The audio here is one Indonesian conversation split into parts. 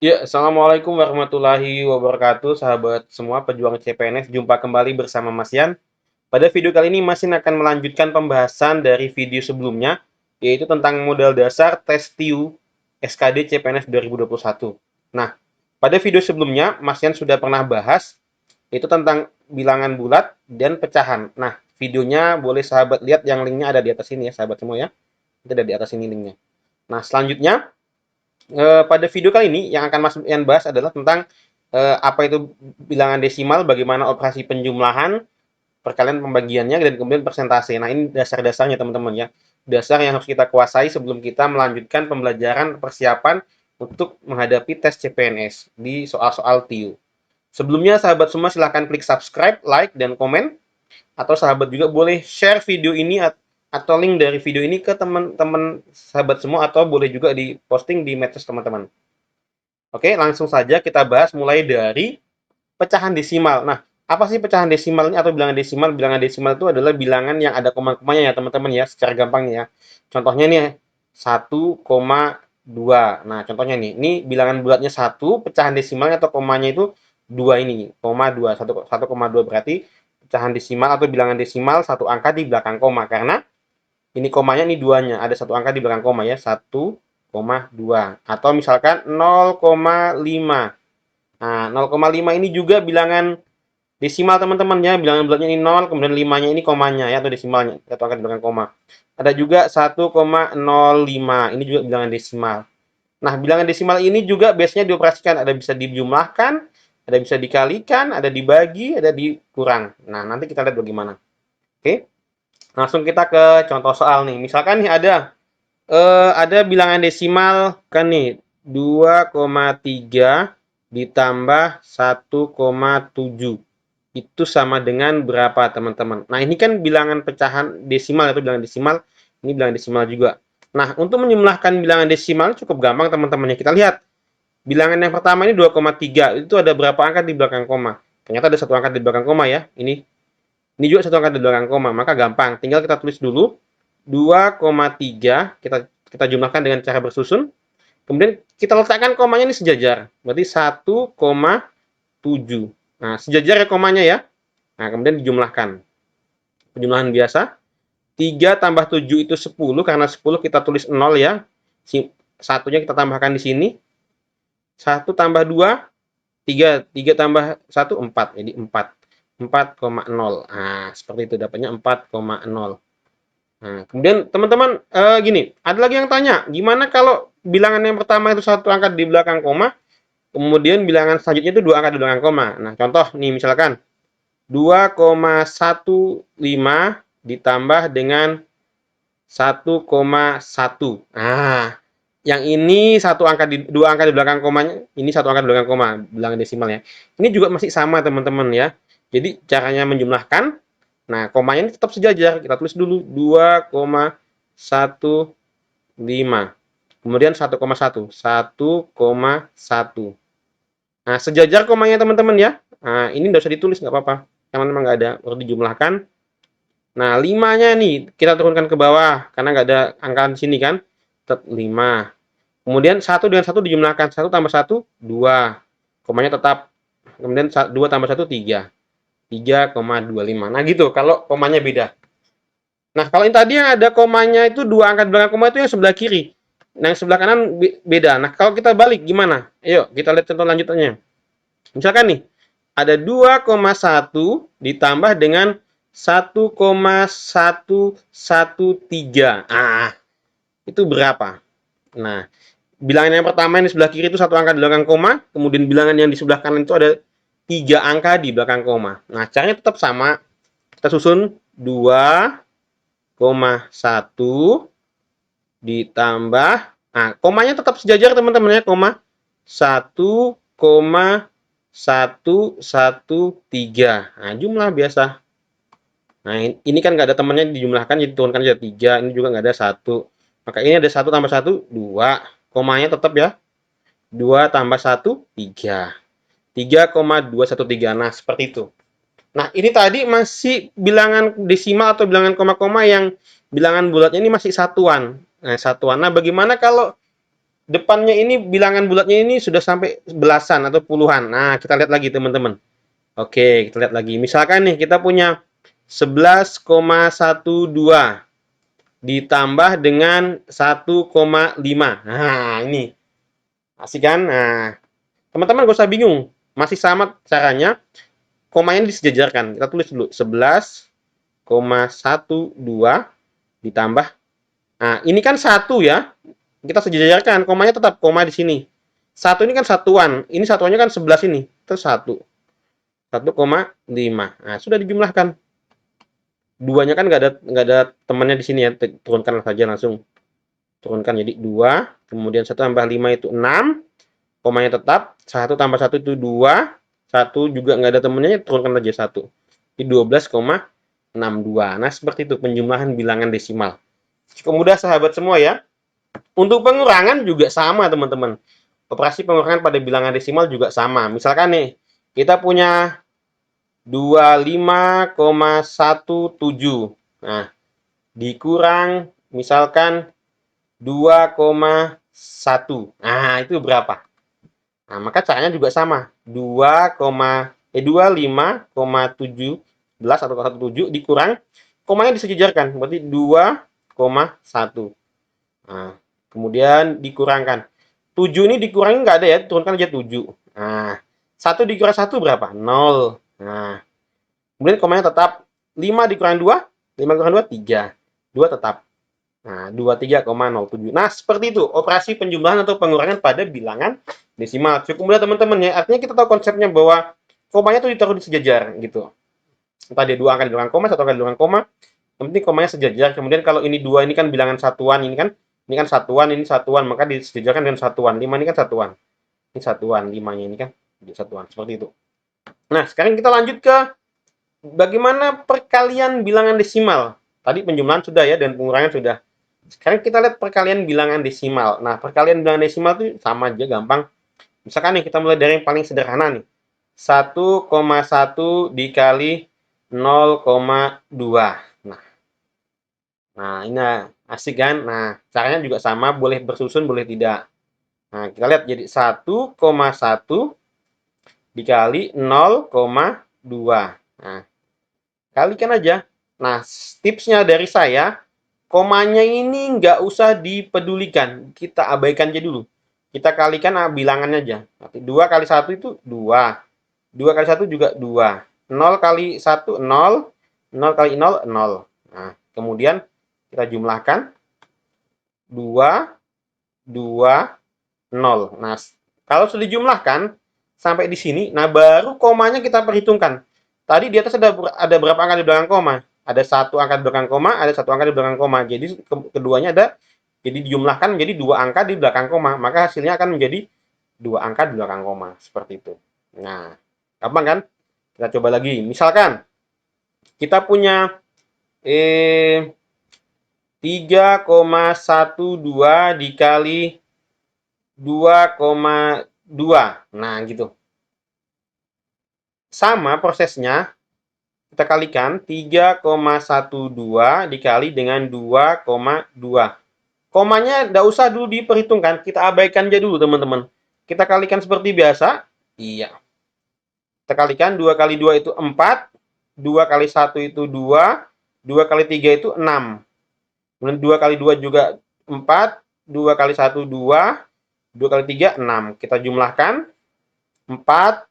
Ya, Assalamualaikum warahmatullahi wabarakatuh, sahabat semua pejuang CPNS. Jumpa kembali bersama Mas Yan. Pada video kali ini, Mas Yan akan melanjutkan pembahasan dari video sebelumnya, yaitu tentang modal dasar tes TIU SKD CPNS 2021. Nah, pada video sebelumnya, Mas Yan sudah pernah bahas, itu tentang bilangan bulat dan pecahan. Nah, videonya boleh sahabat lihat, yang linknya ada di atas ini ya, sahabat semua ya. Itu ada di atas ini linknya. Nah, selanjutnya, pada video kali ini yang akan Mas Ian bahas adalah tentang apa itu bilangan desimal, bagaimana operasi penjumlahan, perkalian pembagiannya, dan kemudian persentase. Nah, ini dasar-dasarnya teman-teman ya. Dasar yang harus kita kuasai sebelum kita melanjutkan pembelajaran persiapan untuk menghadapi tes CPNS di soal-soal TIU. Sebelumnya, sahabat semua silahkan klik subscribe, like, dan komen. Atau sahabat juga boleh share video ini atau link dari video ini ke teman-teman sahabat semua, atau boleh juga diposting di medsos teman-teman. Oke, langsung saja kita bahas mulai dari pecahan desimal. Nah, apa sih pecahan desimal ini atau bilangan desimal? Bilangan desimal itu adalah bilangan yang ada koma-komanya ya teman-teman ya, secara gampangnya ya. Contohnya nih 1,2. Nah, contohnya nih, ini bilangan bulatnya 1, pecahan desimalnya atau komanya itu 2 ini, koma 2. 1,2 berarti pecahan desimal atau bilangan desimal satu angka di belakang koma, karena ini komanya, ini duanya, ada satu angka di belakang koma ya, 1,2. Atau misalkan 0,5. Nah, 0,5 ini juga bilangan desimal teman-teman ya. Bilangan bulatnya ini 0, kemudian 5-nya ini komanya ya, atau desimalnya, satu angka di belakang koma. Ada juga 1,05. Ini juga bilangan desimal. Nah, bilangan desimal ini juga biasanya dioperasikan, ada bisa dijumlahkan, ada bisa dikalikan, ada dibagi, ada dikurang. Nah, nanti kita lihat bagaimana. Oke. Langsung kita ke contoh soal nih. Misalkan nih ada bilangan desimal kan nih 2,3 ditambah 1,7. Itu sama dengan berapa, teman-teman? Nah, ini kan bilangan pecahan desimal atau bilangan desimal. Ini bilangan desimal juga. Nah, untuk menjumlahkan bilangan desimal cukup gampang, teman-teman ya. Kita lihat. Bilangan yang pertama ini 2,3. Itu ada berapa angka di belakang koma? Ternyata ada satu angka di belakang koma ya. Ini juga satu angka di belakang koma, maka gampang. Tinggal kita tulis dulu 2,3, kita jumlahkan dengan cara bersusun. Kemudian kita letakkan komanya ini sejajar. Berarti 1,7. Nah, sejajar ya komanya ya. Nah, kemudian dijumlahkan. Penjumlahan biasa. 3 tambah 7 itu 10, karena 10 kita tulis 0 ya. Satunya kita tambahkan di sini. 1 tambah 2, 3. 3 tambah 1, 4. Jadi 4. 4,0. Nah, seperti itu, dapatnya 4,0. Nah, kemudian teman-teman gini, ada lagi yang tanya, gimana kalau bilangan yang pertama itu satu angka di belakang koma, kemudian bilangan selanjutnya itu dua angka di belakang koma. Nah, contoh nih misalkan 2,15 ditambah dengan 1,1. Nah, yang ini satu angka di dua angka di belakang komanya, ini satu angka di belakang koma, bilangan desimalnya. Ini juga masih sama teman-teman ya. Jadi caranya menjumlahkan, nah komanya ini tetap sejajar. Kita tulis dulu 2,15. Kemudian 1,1. 1,1. Nah, sejajar komanya teman-teman ya. Nah, ini nggak usah ditulis, nggak apa-apa. Karena memang nggak ada, harus dijumlahkan. Nah, 5-nya nih kita turunkan ke bawah karena nggak ada angka di sini kan. Tetap 5. Kemudian 1 dengan 1 dijumlahkan. 1 tambah 1, 2. Komanya tetap. Kemudian 2 tambah 1, 3. 3,25. Nah, gitu kalau komanya beda. Nah, kalau yang tadi yang ada komanya itu dua angka di belakang koma itu yang sebelah kiri. Nah, yang sebelah kanan beda. Nah, kalau kita balik gimana? Ayo, kita lihat contoh lanjutannya. Misalkan nih, ada 2,1 ditambah dengan 1,113. Ah, itu berapa? Nah, bilangan yang pertama yang di sebelah kiri itu satu angka di belakang koma, kemudian bilangan yang di sebelah kanan itu ada 3 angka di belakang koma. Nah, caranya tetap sama. Kita susun 2,1 ditambah, nah, komanya tetap sejajar teman-teman ya, koma 1,113. Nah, jumlah biasa. Nah, ini kan nggak ada temannya, dijumlahkan jadi turunkan aja 3. Ini juga nggak ada 1. Maka ini ada 1 tambah 1, 2. Komanya tetap ya. 2 tambah 1, 3. 3,213. Nah, seperti itu. Nah, ini tadi masih bilangan desimal atau bilangan koma-koma yang bilangan bulatnya ini masih satuan. Nah, satuan. Nah, bagaimana kalau depannya ini bilangan bulatnya ini sudah sampai belasan atau puluhan. Nah, kita lihat lagi teman-teman. Oke, kita lihat lagi. Misalkan nih kita punya 11,12 ditambah dengan 1,5. Nah, ini. Asik kan? Nah, teman-teman gak usah bingung. Masih sama caranya. Komanya disejajarkan. Kita tulis dulu 11,12 ditambah. Nah, ini kan 1 ya. Kita sejajarkan, komanya tetap koma di sini. 1 ini kan satuan. Ini satuannya kan 11 ini. Terus 1. 1,5. Nah, sudah dijumlahkan. Duanya kan nggak ada temannya di sini ya. Turunkan saja langsung. Turunkan jadi 2. Kemudian 1 tambah 5 itu 6. Komanya tetap. 1 tambah 1 itu 2. 1 juga nggak ada temannya, turunkan saja 1. Jadi 12,62. Nah, seperti itu penjumlahan bilangan desimal. Cukup mudah sahabat semua ya. Untuk pengurangan juga sama teman-teman. Operasi pengurangan pada bilangan desimal juga sama. Misalkan nih, kita punya 25,17. Nah, dikurang misalkan 2,1. Nah, itu berapa? Nah, maka caranya juga sama. 25,17 atau 17 dikurang komanya disejajarkan, berarti 2,1. Nah, kemudian dikurangkan. 7 ini dikurangi nggak ada ya, turunkan aja 7. Nah, 1 dikurang 1 berapa? 0. Nah, kemudian komanya tetap. 5 dikurang 2, 5 kurang 2, 3. 2 tetap. Nah, 23,07. Nah, seperti itu operasi penjumlahan atau pengurangan pada bilangan desimal. Cukup mudah teman-teman ya. Artinya kita tahu konsepnya bahwa komanya itu ditaruh di sejajar gitu. Entah dia 2 angka di belakang koma, 1 angka di belakang koma. Yang penting komanya sejajar. Kemudian kalau ini 2 ini kan bilangan satuan, ini kan satuan, ini satuan, maka disejajarkan dengan satuan. 5 ini kan satuan. Ini satuan, 5-nya ini kan satuan. Seperti itu. Nah, sekarang kita lanjut ke bagaimana perkalian bilangan desimal. Tadi penjumlahan sudah ya, dan pengurangan sudah. Sekarang kita lihat perkalian bilangan desimal. Nah, perkalian bilangan desimal itu sama aja, gampang. Misalkan nih, kita mulai dari yang paling sederhana nih. 1,1 dikali 0,2. Nah, ini asik kan? Nah, caranya juga sama, boleh bersusun, boleh tidak. Nah, kita lihat jadi 1,1 dikali 0,2. Nah, kalikan aja. Nah, tipsnya dari saya, komanya ini nggak usah dipedulikan. Kita abaikan aja dulu. Kita kalikan bilangannya aja. 2 kali 1 itu 2. 2 kali 1 juga 2. 0 kali 1, 0. 0 kali 0, 0. Nah, kemudian kita jumlahkan. 2, 2, 0. Nah, kalau sudah dijumlahkan sampai di sini, nah baru komanya kita perhitungkan. Tadi di atas ada berapa angka di belakang koma? Ada 1 angka di belakang koma, ada 1 angka di belakang koma. Jadi keduanya ada, jadi dijumlahkan menjadi 2 angka di belakang koma. Maka hasilnya akan menjadi 2 angka di belakang koma. Seperti itu. Nah, gampang kan? Kita coba lagi. Misalkan kita punya 3,12 dikali 2,2. Nah, gitu. Sama prosesnya, kita kalikan 3,12 dikali dengan 2,2. Komanya tidak usah dulu diperhitungkan, kita abaikan aja dulu teman-teman. Kita kalikan seperti biasa. Iya. Kita kalikan 2 kali 2 itu 4, 2 kali 1 itu 2, 2 kali 3 itu 6. Kemudian 2 kali 2 juga 4, 2 kali 1 2, 2 kali 3 6. Kita jumlahkan 4,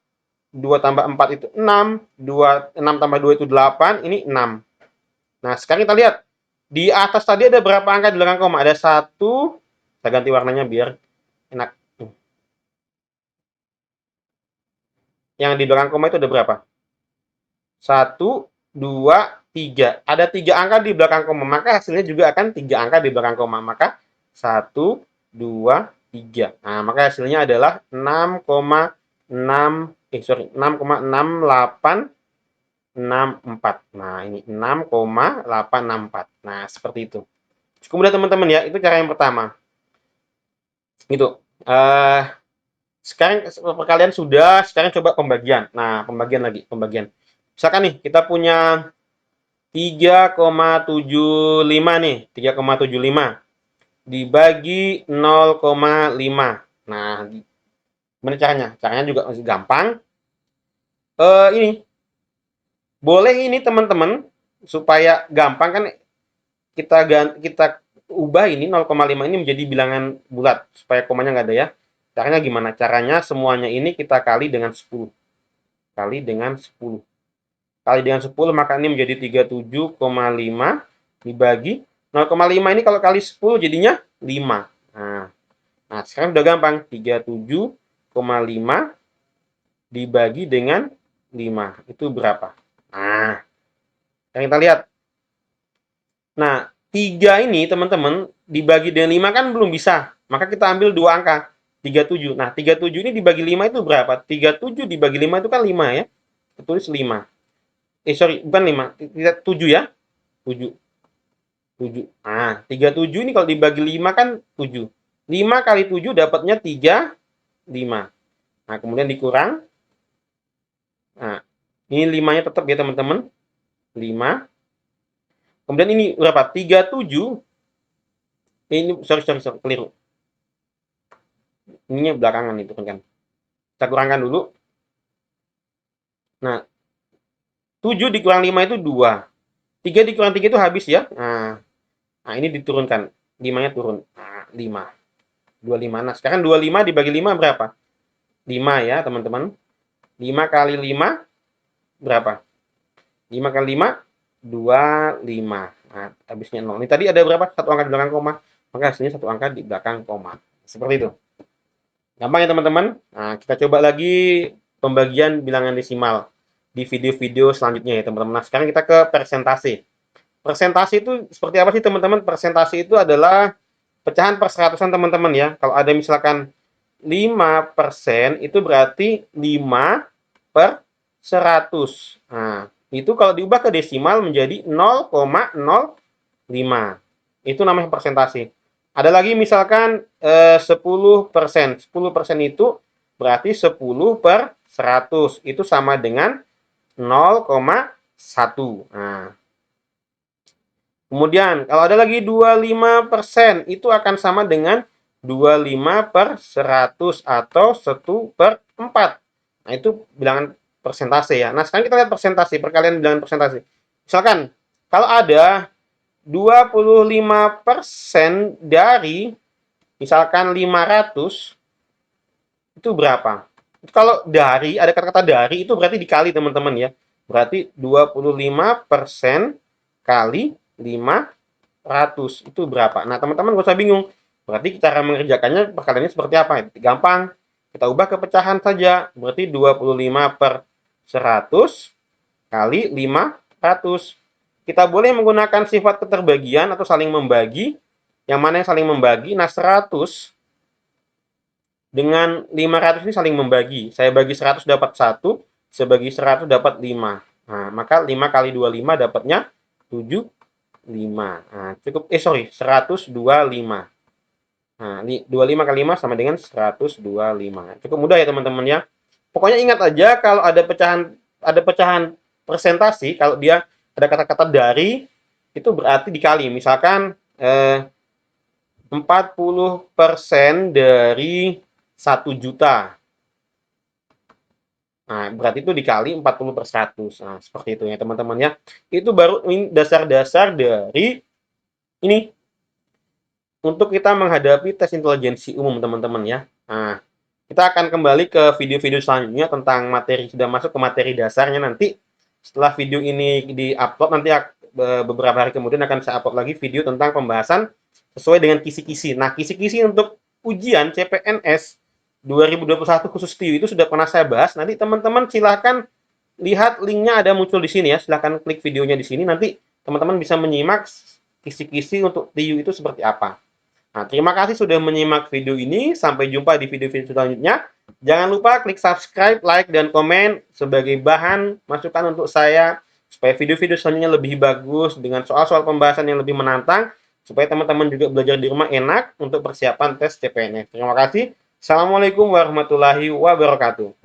2 tambah 4 itu 6, 6 tambah 2 itu 8, ini 6. Nah, sekarang kita lihat. Di atas tadi ada berapa angka di belakang koma? Ada 1, saya ganti warnanya biar enak. Yang di belakang koma itu ada berapa? 1, 2, 3. Ada 3 angka di belakang koma, maka hasilnya juga akan 3 angka di belakang koma. Maka 1, 2, 3. Nah, maka hasilnya adalah 6,6864. Nah, ini 6,864. Nah, seperti itu. Kemudian teman-teman ya, itu cara yang pertama. Gitu. Sekarang perkalian sudah, sekarang coba pembagian. Nah, pembagian. Misalkan nih, kita punya 3,75 nih, 3,75. dibagi 0,5. Nah, gimana caranya? Caranya juga masih gampang. Ini boleh ini teman-teman supaya gampang kan kita ubah ini 0,5 ini menjadi bilangan bulat supaya komanya nggak ada ya. Caranya gimana? Caranya semuanya ini kita kali dengan 10. Kali dengan 10. Kali dengan 10 maka ini menjadi 37,5 dibagi 0,5 ini kalau kali 10 jadinya 5. Nah, sekarang udah gampang. 37,5 dibagi dengan 5. Itu berapa? Nah, yang kita lihat. Nah, 3 ini teman-teman dibagi dengan 5 kan belum bisa. Maka kita ambil dua angka. 37. Nah, 37 ini dibagi 5 itu berapa? 37 dibagi 5 itu kan 5 ya. Kita tulis 5. Sorry, bukan 5. 7 ya. 7. 7. Nah, 37 ini kalau dibagi 5 kan 7. 5 kali 7 dapatnya 35. Nah, kemudian dikurang. Nah, ini 5-nya tetap ya teman-teman. 5. Kemudian ini berapa? 37. Ini sorry, keliru. Ininya belakangan itu kan. Kita kurangkan dulu. Nah, 7 dikurang 5 itu 2. 3 dikurang 3 itu habis ya. Nah ini diturunkan. 5-nya turun. Nah, 5. 25. Nah, sekarang 25 dibagi 5 berapa? 5 ya, teman-teman. 5 kali 5 berapa? 5 kali 5 25. Nah, habisnya 0. Ini tadi ada berapa? Satu angka di belakang koma. Maka hasilnya satu angka di belakang koma. Seperti itu. Gampang ya teman-teman. Nah, kita coba lagi pembagian bilangan desimal di video-video selanjutnya ya teman-teman. Nah, sekarang kita ke persentase. Persentase itu seperti apa sih teman-teman? Persentase itu adalah pecahan perseratusan teman-teman ya. Kalau ada misalkan 5% itu berarti 5 per 100. Nah, itu kalau diubah ke desimal menjadi 0,05. Itu namanya persentase. Ada lagi misalkan 10%. 10% itu berarti 10 per 100. Itu sama dengan 0,1. Nah, kemudian kalau ada lagi 25%, itu akan sama dengan 25 per 100 atau 1 per 4. Nah, itu bilangan persentase ya. Nah, sekarang kita lihat persentase, perkalian bilangan persentase. Misalkan, kalau ada 25% dari, misalkan 500, itu berapa? Kalau dari, ada kata-kata dari, itu berarti dikali teman-teman ya. Berarti 25% kali 500 itu berapa? Nah, teman-teman gak usah bingung. Berarti cara mengerjakannya perkaliannya seperti apa? Gampang. Kita ubah ke pecahan saja. Berarti 25 per 100 kali 500. Kita boleh menggunakan sifat keterbagian atau saling membagi. Yang mana yang saling membagi? Nah, 100 dengan 500 ini saling membagi. Saya bagi 100 dapat 1, saya bagi 100 dapat 5. Nah, maka 5 kali 25 dapatnya 7. 5. Nah, cukup 125. Nah, ini 25 kali 5 sama dengan 125. Cukup mudah ya teman-teman ya. Pokoknya ingat aja kalau ada pecahan presentasi, kalau dia ada kata-kata dari, itu berarti dikali. Misalkan 40% dari 1 juta. Nah, berarti itu dikali 40 per 100. Nah, seperti itu ya teman-teman ya. Itu baru dasar-dasar dari ini untuk kita menghadapi tes intelijensi umum teman-teman ya. Nah, kita akan kembali ke video-video selanjutnya tentang materi, sudah masuk ke materi dasarnya nanti. Setelah video ini di-upload, nanti beberapa hari kemudian akan saya upload lagi video tentang pembahasan sesuai dengan kisi-kisi. Nah, kisi-kisi untuk ujian CPNS 2021 khusus TIU itu sudah pernah saya bahas. Nanti teman-teman silahkan lihat linknya ada muncul di sini ya. Silahkan klik videonya di sini. Nanti teman-teman bisa menyimak kisi-kisi untuk TIU itu seperti apa. Nah, terima kasih sudah menyimak video ini. Sampai jumpa di video-video selanjutnya. Jangan lupa klik subscribe, like, dan komen sebagai bahan masukan untuk saya supaya video-video selanjutnya lebih bagus dengan soal-soal pembahasan yang lebih menantang supaya teman-teman juga belajar di rumah enak untuk persiapan tes CPNS. Terima kasih. Assalamualaikum warahmatullahi wabarakatuh.